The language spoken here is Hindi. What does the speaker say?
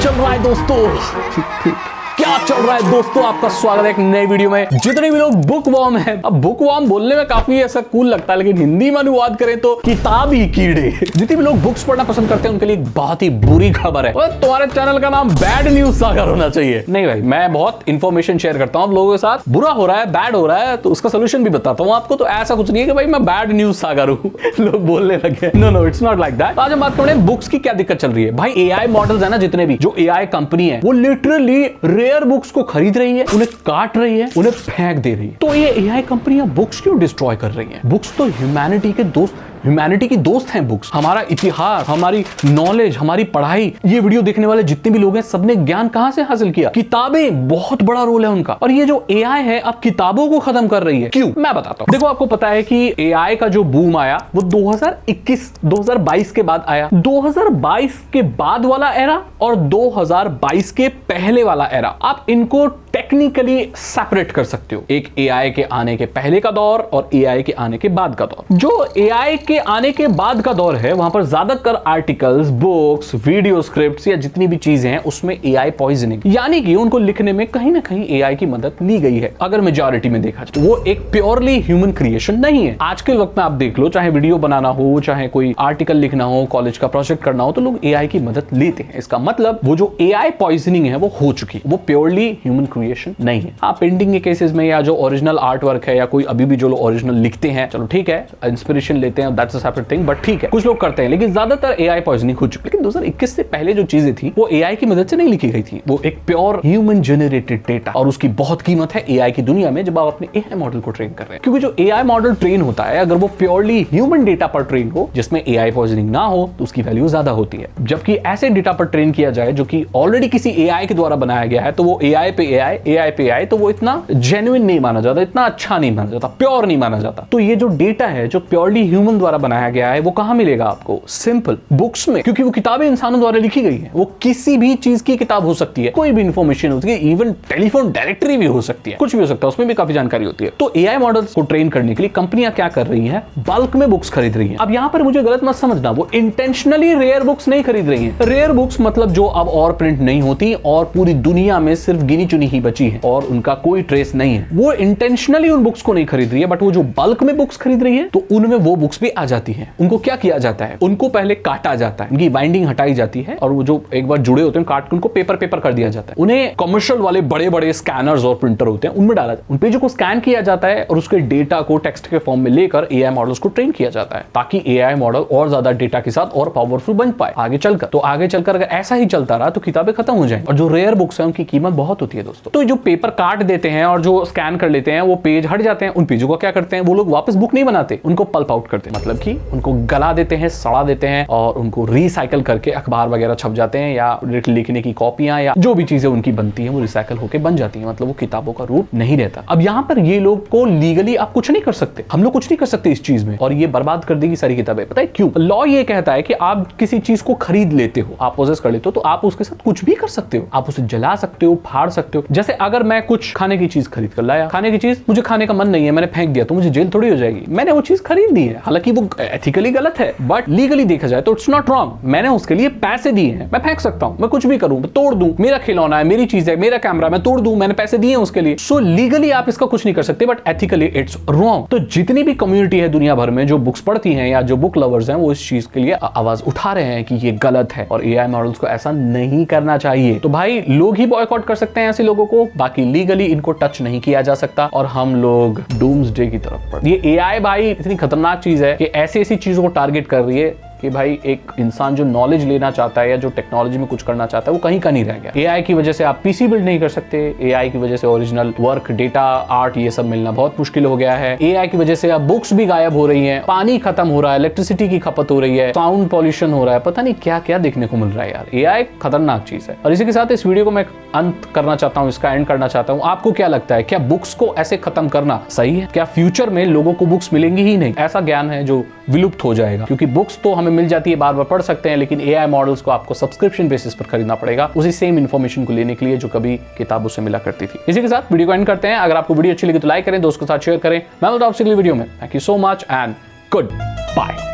चल रहा है दोस्तों? क्या चल रहा है दोस्तों? आपका स्वागत है एक नई वीडियो में। जितने भी लोग बुक वॉर्म है, अब बुक वॉर्म बोलने में काफी ऐसा कूल लगता है, लेकिन हिंदी में अनुवाद करें तो किताबी कीड़े। जितने भी लोग बुक्स पढ़ना पसंद करते हैं उनके लिए एक बहुत ही बुरी खबर है। तुम्हारे चैनल का नाम बैड न्यूज सागर होना चाहिए। नहीं भाई, मैं बहुत इंफॉर्मेशन शेयर करता हूँ लोगों के साथ। बुरा हो रहा है, बैड हो रहा है, तो उसका सोल्यूशन भी बताता हूँ आपको। तो ऐसा कुछ नहीं है कि भाई मैं बैड न्यूज सागर हूँ लोग बोलने लगे। No, it's not like that. आज हम बात करें बुक्स की क्या दिक्कत चल रही है। भाई एआई मॉडल्स है ना, जितने भी जो एआई कंपनी है, वो लिटरली रेयर बुक्स को खरीद रही है, उन्हें काट रही है, उन्हें फेंक दे रही है। तो ये एआई कंपनियां बुक्स क्यों डिस्ट्रॉय कर रही हैं? बुक्स तो ह्यूमैनिटी की दोस्त हैं बुक्स। हमारा इतिहास, हमारी नॉलेज, हमारी पढ़ाई, ये वीडियो देखने वाले जितने भी लोग हैं, सबने ज्ञान कहां से हासिल किया? किताबें, बहुत बड़ा रोल है उनका। और ये जो एआई है अब किताबों को खत्म कर रही है। क्यों? मैं बताता हूं। देखो, आपको पता है कि एआई का जो बूम आया वो 2021-2022 के बाद आया। 2022 के बाद वाला एरा और 2022 के पहले वाला एरा, आप इनको टेक्निकली सेपरेट कर सकते हो। एक एआई के आने के पहले का दौर और एआई के आने के बाद का दौर। जो एआई के आने के बाद का दौर है, वहां पर ज्यादातर आर्टिकल्स, बुक्स, वीडियो स्क्रिप्ट्स या जितनी भी चीजें हैं उसमें एआई पॉइजनिंग, यानी कि उनको लिखने में कहीं ना कहीं एआई की मदद ली गई है। अगर मेजॉरिटी में देखा जाए तो वो एक प्योरली ह्यूमन क्रिएशन नहीं है। आज के वक्त में आप देख लो, चाहे वीडियो बनाना हो, चाहे कोई आर्टिकल लिखना हो, कॉलेज का प्रोजेक्ट करना हो, तो लोग एआई की मदद लेते हैं। इसका मतलब वो जो एआई पॉइजनिंग है वो हो चुकी है, वो प्योरली ह्यूमन क्रिएशन नहीं है। हाँ, पेंटिंग के केसेस में या जो ओरिजिनल आर्ट वर्क है या कोई अभी भी जो लोग ओरिजिनल लिखते हैं, चलो ठीक है, इंस्पिरेशन लेते हैं, that's a separate thing, but ठीक है, कुछ लोग करते हैं। लेकिन ज्यादातर एआई पॉइजनिंग हो चुकी है। लेकिन 2021 से पहले जो चीजें थी वो एआई की मदद से नहीं लिखी गई थी। वो एक प्योर ह्यूमन जनरेटेड डेटा, और उसकी बहुत कीमत है एआई की दुनिया में जब आप अपने एआई मॉडल को ट्रेन कर रहे हैं। क्योंकि जो एआई मॉडल ट्रेन होता है, अगर वो प्योरली ह्यूमन डेटा पर ट्रेन हो, जिसमें एआई पॉइजनिंग ना हो, तो उसकी वैल्यू ज्यादा होती है। जबकि ऐसे डेटा पर ट्रेन किया जाए जो कि ऑलरेडी किसी एआई के द्वारा बनाया गया है, तो वो एआई पे एआई, तो वो इतना जेन्युइन नहीं माना जाता, इतना अच्छा नहीं माना जाता, प्योर नहीं माना जाता। तो ये जो डेटा है जो प्योरली ह्यूमन द्वारा बनाया गया है, वो कहां मिलेगा आपको? सिंपल, बुक्स में। क्योंकि वो किताबें इंसानों द्वारा लिखी गई है। वो किसी भी चीज की किताब हो सकती है, कोई भी इंफॉर्मेशन होती है, इवन टेलीफोन डायरेक्टरी भी हो सकती है, कुछ भी हो सकता है, उसमें भी काफी जानकारी होती है। तो एआई मॉडल्स को ट्रेन करने के लिए कंपनियां क्या कर रही हैं? बल्क में बुक्स खरीद रही हैं। अब यहां पर मुझे गलत मत समझना, वो इंटेंशनली रेयर बुक्स नहीं खरीद रही हैं। रेयर बुक्स मतलब जो अब और प्रिंट नहीं होती और पूरी दुनिया में सिर्फ गिनी चुनी ही बची है और उनका कोई ट्रेस नहीं है, वो इंटेंशनली उन बुक्स को नहीं खरीद रही है। बट वो जो बल्क में बुक्स खरीद रही है, तो उनमें वो बुक्स भी आ जाती हैं। उनको क्या किया जाता है? उनको पहले काटा जाता है, उनकी बाइंडिंग हटाई जाती है, और वो जो एक बार जुड़े होते हैं काट के उनको पेपर कर दिया जाता है। उन्हें कमर्शियल वाले बड़े बड़े स्कैनर्स और प्रिंटर होते हैं, उनमें डाला, उन पेजों को स्कैन किया जाता है और उसके डेटा को टेक्स्ट के फॉर्म में लेकर एआई मॉडल्स को ट्रेन किया जाता है, ताकि एआई मॉडल और ज्यादा डेटा के साथ और पावरफुल बन पाए आगे चलकर। तो आगे चलकर अगर ऐसा ही चलता रहा तो किताबें खत्म हो जाएंगी। और जो रेयर बुक्स हैं उनकी कीमत बहुत होती है दोस्तों। तो जो पेपर काट देते हैं और जो स्कैन कर लेते हैं, वो पेज हट जाते हैं। उन पेजों को क्या करते हैं? वो लोग वापस बुक नहीं बनाते, उनको पल्प आउट करते हैं, मतलब कि उनको गला देते हैं, सड़ा देते हैं और उनको रिसाइकल करके अखबार वगैरह छप जाते हैं, या लिखने की कॉपियां या जो भी चीजें उनकी बनती हैं वो रिसाइकल होकर बन जाती हैं। मतलब वो किताबों का रूप नहीं रहता। अब यहाँ पर ये लोग को लीगली आप कुछ नहीं कर सकते, हम लोग कुछ नहीं कर सकते इस चीज में, और ये बर्बाद कर देगी सारी किताबें। पता है क्यों? लॉ ये कहता है कि आप किसी चीज को खरीद लेते हो, आप पोजेस कर लेते हो, तो आप उसके साथ कुछ भी कर सकते हो। आप उसे जला सकते हो, फाड़ सकते हो। जैसे अगर मैं कुछ खाने की चीज खरीद कर लाया, खाने की चीज मुझे खाने का मन नहीं है, मैंने फेंक दिया, तो मुझे जेल थोड़ी हो जाएगी। मैंने वो चीज खरीद दी है, हालांकि वो एथिकली गलत है, बट लीगली देखा जाए तो इट्स नॉट रॉन्ग। मैंने उसके लिए पैसे दिए हैं, मैं फेंक सकता हूं, मैं कुछ भी करूं, तोड़ दूं, मेरा खिलौना है, मेरी चीज है, मेरा कैमरा, मैं तोड़ दूं, मैंने पैसे दिए हैं उसके लिए। सो लीगली आप इसका कुछ नहीं कर सकते, बट एथिकली इट्स रॉन्ग। तो जितनी भी कम्युनिटी है दुनिया भर में जो बुक्स पढ़ती हैं या जो बुक लवर्स हैं, वो इस चीज के लिए आवाज उठा रहे हैं कि ये गलत है और एआई मॉडल्स को ऐसा नहीं करना चाहिए। तो भाई लोग ही बॉयकॉट कर सकते हैं ऐसे लोगों को, बाकी लीगली इनको टच नहीं किया जा सकता। और हम लोग डूम्सडे की तरफ बढ़। ये एआई भाई इतनी खतरनाक चीज है कि ऐसी टारगेट को टारगेट कर रही है कि भाई एक इंसान जो नॉलेज लेना चाहता है या जो टेक्नोलॉजी में कुछ करना चाहता है, वो कहीं का नहीं रह गया। एआई की वजह से आप पीसी बिल्ड नहीं कर सकते, एआई की वजह से ओरिजिनल वर्क, डेटा, आर्ट, ये सब मिलना बहुत मुश्किल हो गया है। एआई की वजह से अब बुक्स भी गायब हो रही हैं, पानी खत्म हो रहा है, इलेक्ट्रिसिटी की खपत हो रही है, साउंड पॉल्यूशन हो रहा है, पता नहीं क्या क्या देखने को मिल रहा है यार। एआई खतरनाक चीज है। और इसी के साथ इस वीडियो को मैं अंत करना चाहता हूँ, इसका एंड करना चाहता हूँ। आपको क्या लगता है, क्या बुक्स को ऐसे खत्म करना सही है? क्या फ्यूचर में लोगों को बुक्स मिलेंगी ही नहीं? ऐसा ज्ञान है जो विलुप्त हो जाएगा, क्योंकि बुक्स तो हमें मिल जाती है, बार बार पढ़ सकते हैं, लेकिन एआई मॉडल्स को आपको सब्सक्रिप्शन बेसिस पर खरीदना पड़ेगा उसी सेम इन्फॉर्मेशन को लेने के लिए जो कभी किताबों से मिला करती थी। इसी के साथ वीडियो को एंड करते हैं। अगर आपको वीडियो अच्छी लगी तो लाइक करें, दोस्तों के साथ शेयर करें। मैं मिलता हूं आपसे अगली वीडियो में। Thank you so much and good bye.